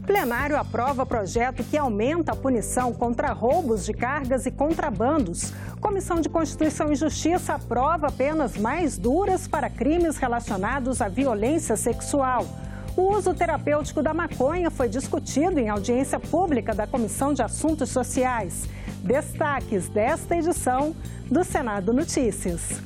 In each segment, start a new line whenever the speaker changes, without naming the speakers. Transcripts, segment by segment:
Plenário aprova projeto que aumenta a punição contra roubos de cargas e contrabandos. Comissão de Constituição e Justiça aprova penas mais duras para crimes relacionados à violência sexual. O uso terapêutico da maconha foi discutido em audiência pública da Comissão de Assuntos Sociais. Destaques desta edição do Senado Notícias.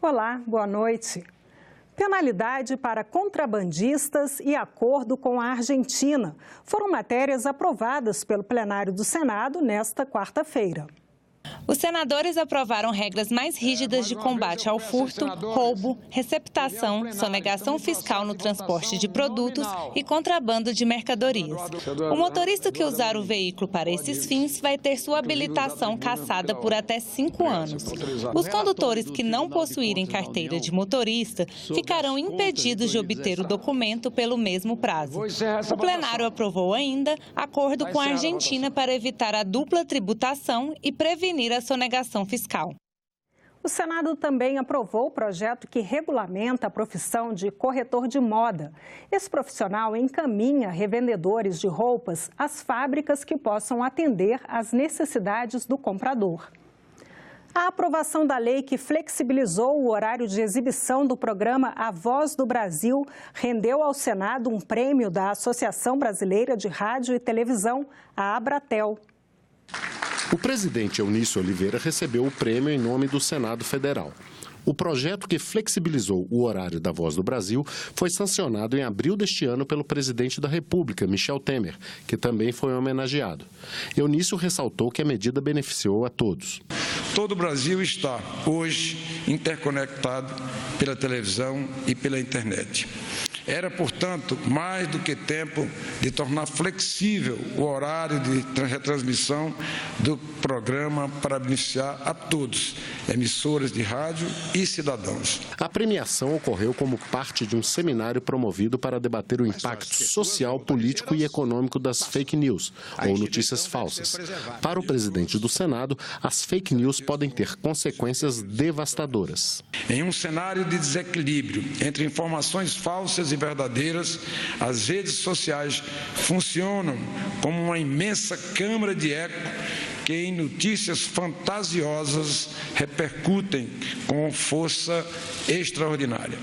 Olá, boa noite. Penalidade para contrabandistas e acordo com a Argentina foram matérias aprovadas pelo plenário do Senado nesta quarta-feira.
Os senadores aprovaram regras mais rígidas de combate ao furto, roubo, receptação, sonegação fiscal no transporte de produtos e contrabando de mercadorias. O motorista que usar o veículo para esses fins vai ter sua habilitação cassada por até 5 anos. Os condutores que não possuírem carteira de motorista ficarão impedidos de obter o documento pelo mesmo prazo. O plenário aprovou ainda acordo com a Argentina para evitar a dupla tributação e prevenir a sonegação fiscal.
O Senado também aprovou o projeto que regulamenta a profissão de corretor de moda. Esse profissional encaminha revendedores de roupas às fábricas que possam atender às necessidades do comprador. A aprovação da lei que flexibilizou o horário de exibição do programa A Voz do Brasil rendeu ao Senado um prêmio da Associação Brasileira de Rádio e Televisão, a Abratel.
O presidente Eunício Oliveira recebeu o prêmio em nome do Senado Federal. O projeto que flexibilizou o horário da Voz do Brasil foi sancionado em abril deste ano pelo presidente da República, Michel Temer, que também foi homenageado. Eunício ressaltou que a medida beneficiou a todos.
Todo o Brasil está, hoje, interconectado pela televisão e pela internet. Era, portanto, mais do que tempo de tornar flexível o horário de retransmissão do programa para beneficiar a todos, emissoras de rádio e cidadãos.
A premiação ocorreu como parte de um seminário promovido para debater o impacto social, político e econômico das fake news, ou notícias falsas. Para o presidente do Senado, as fake news podem ter consequências devastadoras.
Em um cenário de desequilíbrio entre informações falsas e verdadeiras, as redes sociais funcionam como uma imensa câmara de eco que em notícias fantasiosas repercutem com força extraordinária.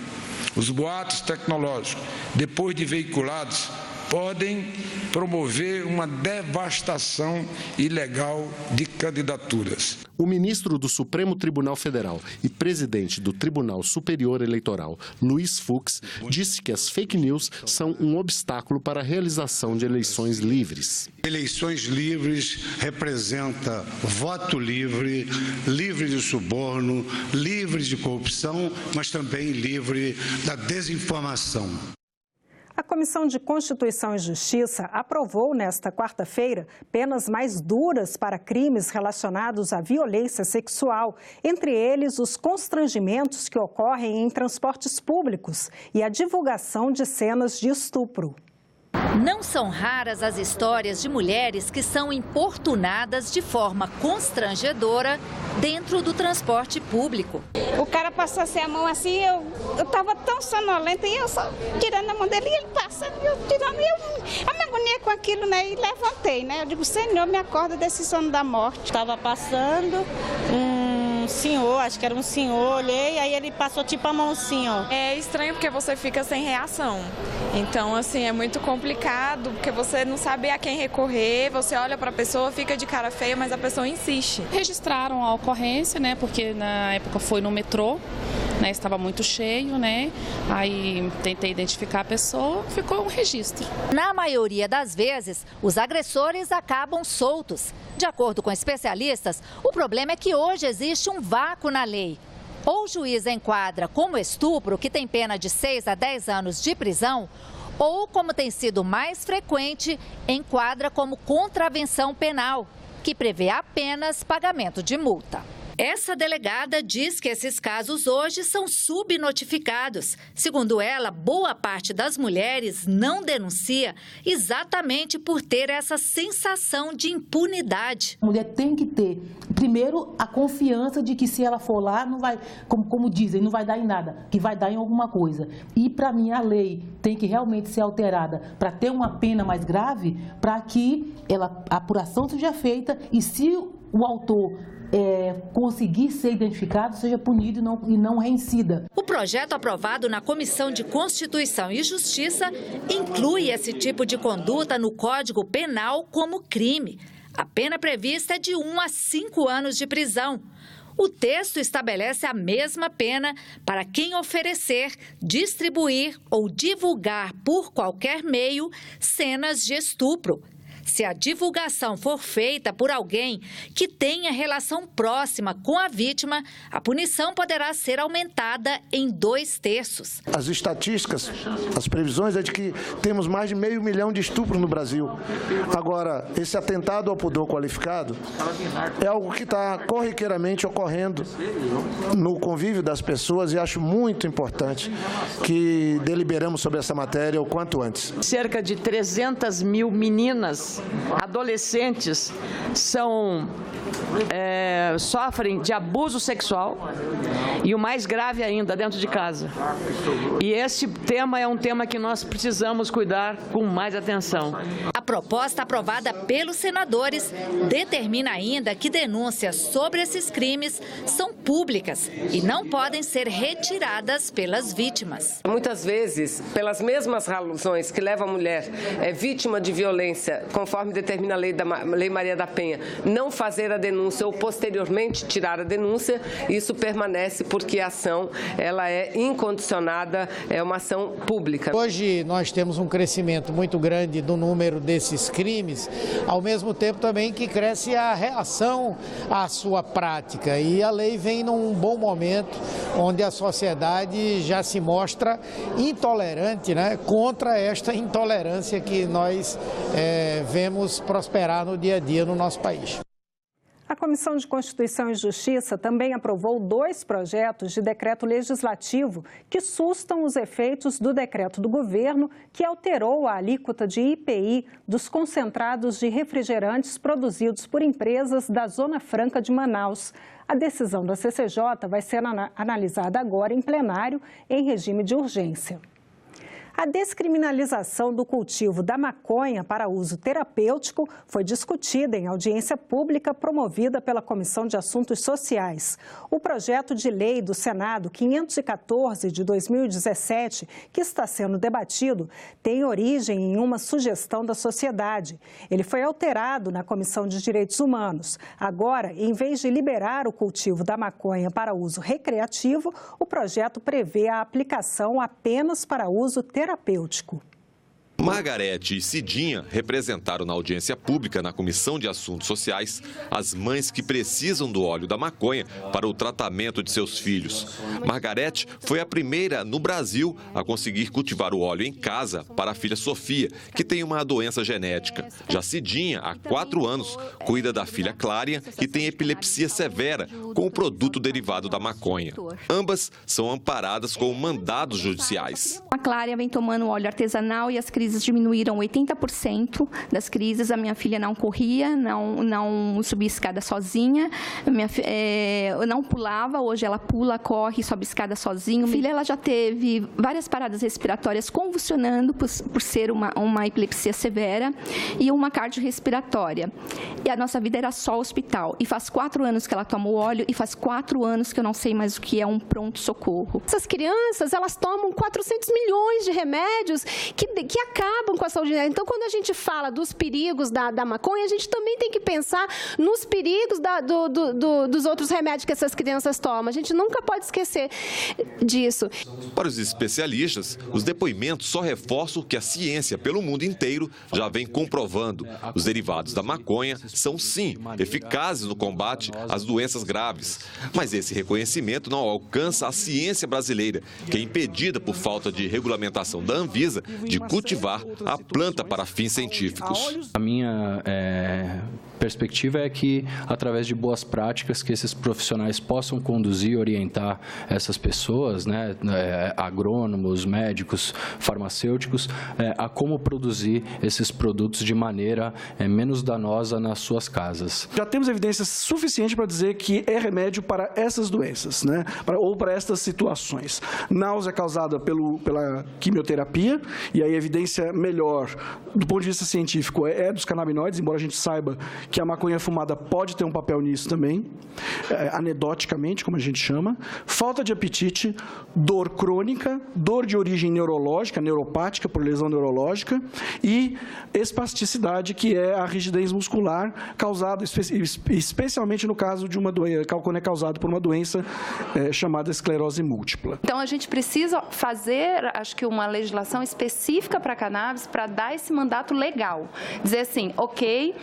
Os boatos tecnológicos, depois de veiculados, podem promover uma devastação ilegal de candidaturas.
O ministro do Supremo Tribunal Federal e presidente do Tribunal Superior Eleitoral, Luiz Fux, disse que as fake news são um obstáculo para a realização de eleições livres.
Eleições livres representa voto livre, livre de suborno, livre de corrupção, mas também livre da desinformação.
A Comissão de Constituição e Justiça aprovou nesta quarta-feira penas mais duras para crimes relacionados à violência sexual, entre eles os constrangimentos que ocorrem em transportes públicos e a divulgação de cenas de estupro.
Não são raras as histórias de mulheres que são importunadas de forma constrangedora dentro do transporte público.
O cara passou assim a mão assim, eu estava tão sonolenta e eu só tirando a mão dele e ele passando, eu tirando, eu me agoniei com aquilo, né, e levantei, né, eu digo, Senhor, me acorda desse sono da morte.
Estava passando um senhor, acho que era um senhor, olhei, aí ele passou tipo a mão assim, ó.
É estranho porque você fica sem reação, então assim, é muito complicado, porque você não sabe a quem recorrer, você olha para a pessoa, fica de cara feia, mas a pessoa insiste.
Registraram a ocorrência, né, porque na época foi no metrô, né, estava muito cheio, né, aí tentei identificar a pessoa, ficou um registro.
Na maioria das vezes, os agressores acabam soltos. De acordo com especialistas, o problema é que hoje existe um vácuo na lei. Ou o juiz enquadra como estupro, que tem pena de 6 a 10 anos de prisão, ou, como tem sido mais frequente, enquadra como contravenção penal, que prevê apenas pagamento de multa. Essa delegada diz que esses casos hoje são subnotificados. Segundo ela, boa parte das mulheres não denuncia exatamente por ter essa sensação de impunidade.
A mulher tem que ter, primeiro, a confiança de que se ela for lá, não vai, como dizem, não vai dar em nada, que vai dar em alguma coisa. E, para mim, a lei tem que realmente ser alterada para ter uma pena mais grave, para que a apuração seja feita e, se o autor conseguir ser identificado, seja punido e não reincida.
O projeto aprovado na Comissão de Constituição e Justiça inclui esse tipo de conduta no Código Penal como crime. A pena prevista é de 1 a 5 anos de prisão. O texto estabelece a mesma pena para quem oferecer, distribuir ou divulgar por qualquer meio cenas de estupro. Se a divulgação for feita por alguém que tenha relação próxima com a vítima, a punição poderá ser aumentada em 2/3.
As estatísticas, as previsões é de que temos mais de 500 mil de estupros no Brasil. Agora, esse atentado ao pudor qualificado é algo que está corriqueiramente ocorrendo no convívio das pessoas e acho muito importante que deliberamos sobre essa matéria o quanto antes.
Cerca de 300 mil meninas, adolescentes, sofrem de abuso sexual e o mais grave ainda, dentro de casa. E esse tema é um tema que nós precisamos cuidar com mais atenção.
A proposta aprovada pelos senadores determina ainda que denúncias sobre esses crimes são públicas e não podem ser retiradas pelas vítimas.
Muitas vezes, pelas mesmas razões que levam a mulher vítima de violência, conforme determina a Lei Maria da Penha, não fazer a denúncia ou posteriormente tirar a denúncia, isso permanece porque a ação ela é incondicionada, é uma ação pública.
Hoje nós temos um crescimento muito grande do número desses crimes, ao mesmo tempo também que cresce a reação à sua prática, e a lei vem num bom momento onde a sociedade já se mostra intolerante, né, contra esta intolerância que nós vemos prosperar no dia a dia no nosso país.
A Comissão de Constituição e Justiça também aprovou 2 projetos de decreto legislativo que sustam os efeitos do decreto do governo que alterou a alíquota de IPI dos concentrados de refrigerantes produzidos por empresas da Zona Franca de Manaus. A decisão da CCJ vai ser analisada agora em plenário em regime de urgência. A descriminalização do cultivo da maconha para uso terapêutico foi discutida em audiência pública promovida pela Comissão de Assuntos Sociais. O projeto de lei do Senado 514 de 2017, que está sendo debatido, tem origem em uma sugestão da sociedade. Ele foi alterado na Comissão de Direitos Humanos. Agora, em vez de liberar o cultivo da maconha para uso recreativo, o projeto prevê a aplicação apenas para uso terapêutico.
Margarete e Cidinha representaram na audiência pública na Comissão de Assuntos Sociais as mães que precisam do óleo da maconha para o tratamento de seus filhos. Margarete foi a primeira no Brasil a conseguir cultivar o óleo em casa para a filha Sofia, que tem uma doença genética. Já Cidinha, há 4 anos, cuida da filha Clária, que tem epilepsia severa, com o produto derivado da maconha. Ambas são amparadas com mandados judiciais.
A Clária vem tomando óleo artesanal e as crises diminuíram 80% das crises. A minha filha não corria, não subia escada sozinha, não pulava, hoje ela pula, corre, sobe escada sozinha. Minha filha ela já teve várias paradas respiratórias convulsionando por ser uma epilepsia severa e uma cardiorrespiratória. E a nossa vida era só hospital. E faz 4 anos que ela toma o óleo e faz 4 anos que eu não sei mais o que é um pronto-socorro.
Essas crianças, elas tomam 400 milhões de remédios que acabam com a saúde dela. Então, quando a gente fala dos perigos da maconha, a gente também tem que pensar nos perigos dos outros remédios que essas crianças tomam. A gente nunca pode esquecer disso.
Para os especialistas, os depoimentos só reforçam que a ciência pelo mundo inteiro já vem comprovando. Os derivados da maconha são, sim, eficazes no combate às doenças graves. Mas esse reconhecimento não alcança a ciência brasileira, que é impedida por falta de regulamentação da Anvisa de cultivar a planta para fins científicos.
A minha perspectiva é que, através de boas práticas, que esses profissionais possam conduzir e orientar essas pessoas, né, agrônomos, médicos, farmacêuticos, a como produzir esses produtos de maneira menos danosa nas suas casas.
Já temos evidência suficiente para dizer que é remédio para essas doenças, né, ou para estas situações. Náusea causada pela quimioterapia, e aí a evidência melhor, do ponto de vista científico, é dos canabinoides, embora a gente saiba que a maconha fumada pode ter um papel nisso também, anedoticamente, como a gente chama. Falta de apetite, dor crônica, dor de origem neurológica, neuropática, por lesão neurológica, e espasticidade, que é a rigidez muscular causada, especialmente no caso de uma doença, quando é causado por uma doença chamada esclerose múltipla.
Então, a gente precisa fazer, acho que, uma legislação específica para a cannabis para dar esse mandato legal. Dizer assim, ok,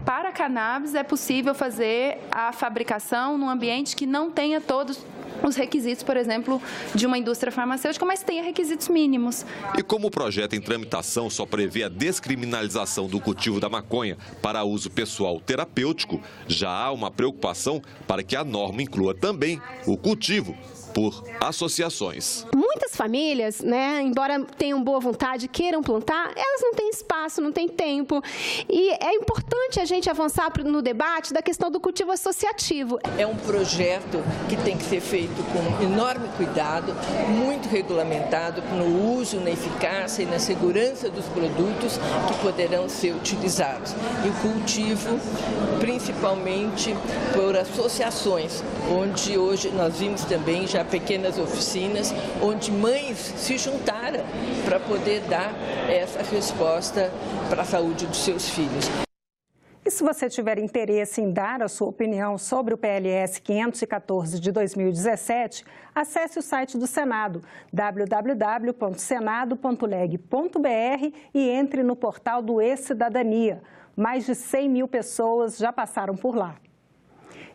para a cannabis é possível fazer a fabricação num ambiente que não tenha todos os requisitos, por exemplo, de uma indústria farmacêutica, mas tenha requisitos mínimos.
E como o projeto em tramitação só prevê a descriminalização do cultivo da maconha para uso pessoal terapêutico, já há uma preocupação para que a norma inclua também o cultivo por associações.
Muitas famílias, né, embora tenham boa vontade, queiram plantar, elas não têm espaço, não têm tempo. E é importante a gente avançar no debate da questão do cultivo associativo.
É um projeto que tem que ser feito com enorme cuidado, muito regulamentado no uso, na eficácia e na segurança dos produtos que poderão ser utilizados. E o cultivo, principalmente por associações, onde hoje nós vimos também já pequenas oficinas, onde mães se juntaram para poder dar essa resposta para a saúde dos seus filhos.
E se você tiver interesse em dar a sua opinião sobre o PLS 514 de 2017, acesse o site do Senado, www.senado.leg.br, e entre no portal do E-Cidadania. Mais de 100 mil pessoas já passaram por lá.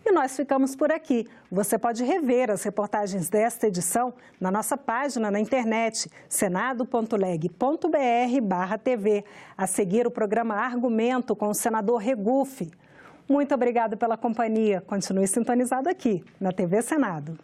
E nós ficamos por aqui. Você pode rever as reportagens desta edição na nossa página na internet, senado.leg.br/TV. A seguir, o programa Argumento com o senador Regufe. Muito obrigada pela companhia. Continue sintonizado aqui na TV Senado.